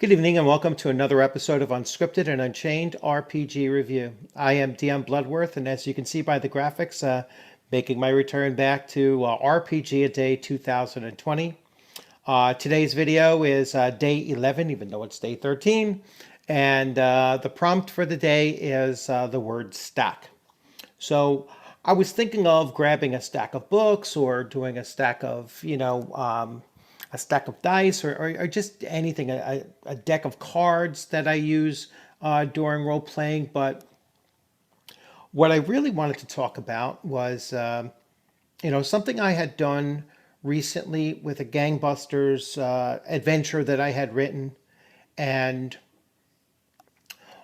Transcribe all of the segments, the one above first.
Good evening and welcome to another episode of Unscripted and Unchained RPG Review. I am DM Bloodworth, and as you can see by the graphics, making my return back to RPG a Day 2020. Today's video is day 11, even though it's day 13, and the prompt for the day is the word stack. So I was thinking of grabbing a stack of books or doing a stack of, a stack of dice or just anything, a deck of cards that I use during role playing. But what I really wanted to talk about was, something I had done recently with a gangbusters adventure that I had written. And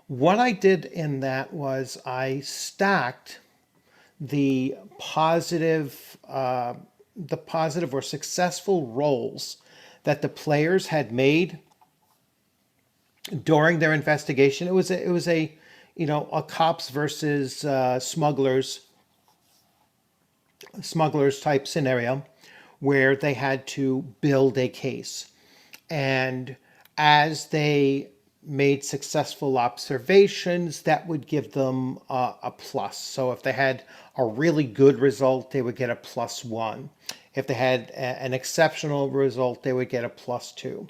what I did in that was I stacked the positive or successful rolls that the players had made during their investigation. It was a cops versus smugglers type scenario where they had to build a case. And as they made successful observations, that would give them a plus. So if they had a really good result, they would get a +1. If they had an exceptional result, they would get a +2.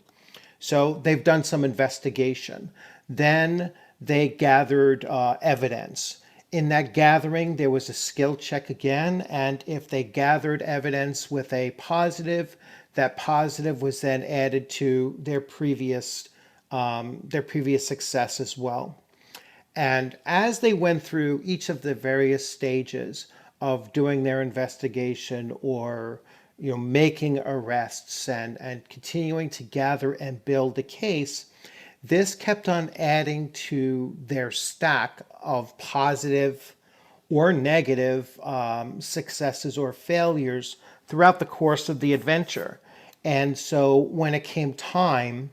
So they've done some investigation. Then they gathered evidence. In that gathering, there was a skill check again, and if they gathered evidence with a positive, that positive was then added to their previous success as well. And as they went through each of the various stages of doing their investigation or making arrests and continuing to gather and build a case, this kept on adding to their stack of positive or negative successes or failures throughout the course of the adventure. And so when it came time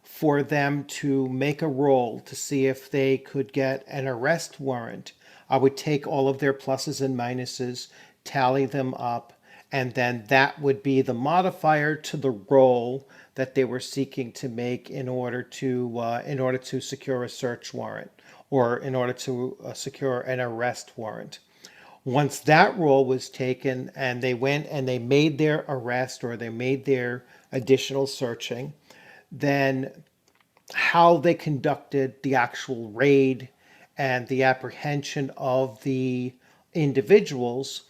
for them to make a roll to see if they could get an arrest warrant, I would take all of their pluses and minuses, tally them up, and then that would be the modifier to the roll that they were seeking to make in order to secure a search warrant or in order to secure an arrest warrant. Once that roll was taken and they went and they made their arrest or they made their additional searching, then how they conducted the actual raid and the apprehension of the individuals,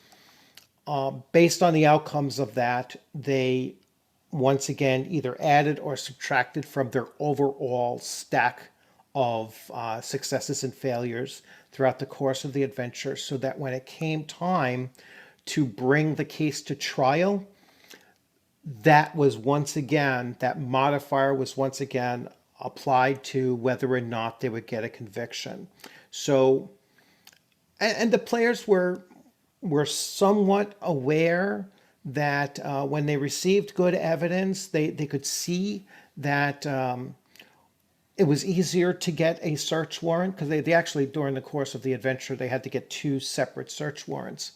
based on the outcomes of that, they once again either added or subtracted from their overall stack of successes and failures throughout the course of the adventure, so that when it came time to bring the case to trial, that modifier was once again applied to whether or not they would get a conviction. So, and the players were somewhat aware that when they received good evidence, they could see that it was easier to get a search warrant because they actually, during the course of the adventure, they had to get two separate search warrants.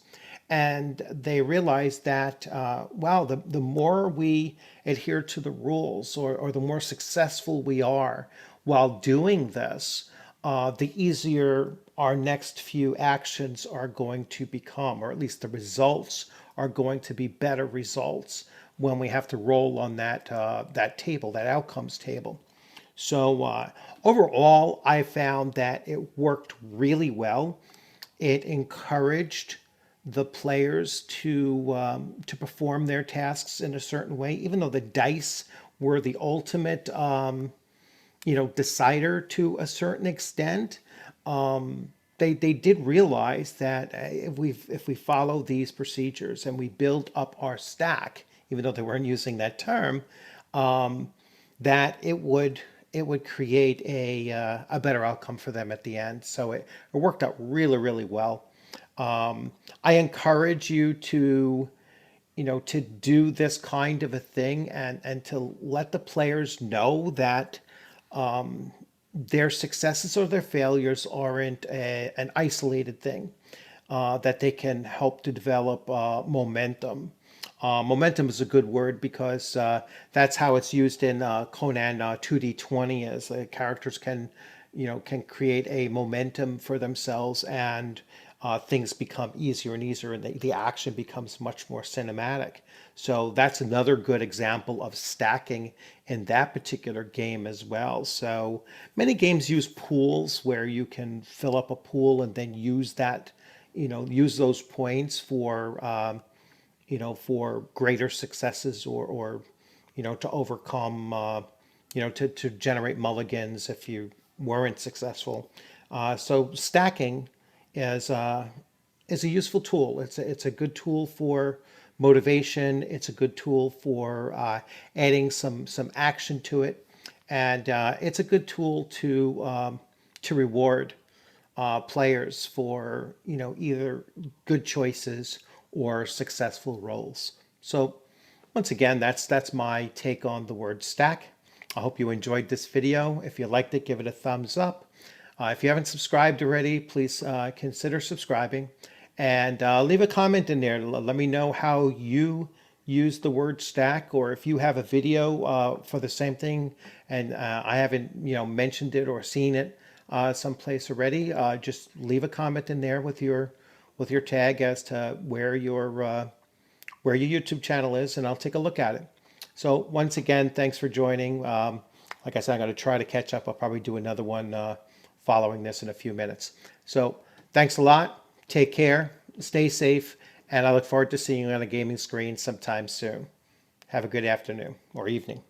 And they realized that, wow, the more we adhere to the rules or the more successful we are while doing this, the easier our next few actions are going to become, or at least the results are going to be better results when we have to roll on that table, that outcomes table. So overall, I found that it worked really well. It encouraged the players to perform their tasks in a certain way, even though the dice were the ultimate decider to a certain extent. They did realize that if we follow these procedures and we build up our stack, even though they weren't using that term, that it would create a better outcome for them at the end. So it worked out really, really well. I encourage you to do this kind of a thing and to let the players know that their successes or their failures aren't an isolated thing, that they can help to develop momentum. Momentum is a good word because that's how it's used in Conan 2D20. As characters can, can create a momentum for themselves, and things become easier and easier, and the action becomes much more cinematic. So that's another good example of stacking in that particular game as well. So many games use pools where you can fill up a pool and then use that, use those points for greater successes, or to overcome, to generate mulligans if you weren't successful. So stacking is is a useful tool. It's a good tool for motivation. It's a good tool for adding some action to it, and it's a good tool to reward players for either good choices or successful roles. So once again, that's my take on the word stack. I hope you enjoyed this video. If you liked it, give it a thumbs up. If you haven't subscribed already, please consider subscribing, and leave a comment in there. Let me know how you use the word stack, or if you have a video for the same thing and I haven't mentioned it or seen it someplace already. Just leave a comment in there with your tag as to where your YouTube channel is, and I'll take a look at it. So once again, thanks for joining. Like I said, I'm going to try to catch up. I'll probably do another one following this in a few minutes. So thanks a lot. Take care. Stay safe. And I look forward to seeing you on a gaming screen sometime soon. Have a good afternoon or evening.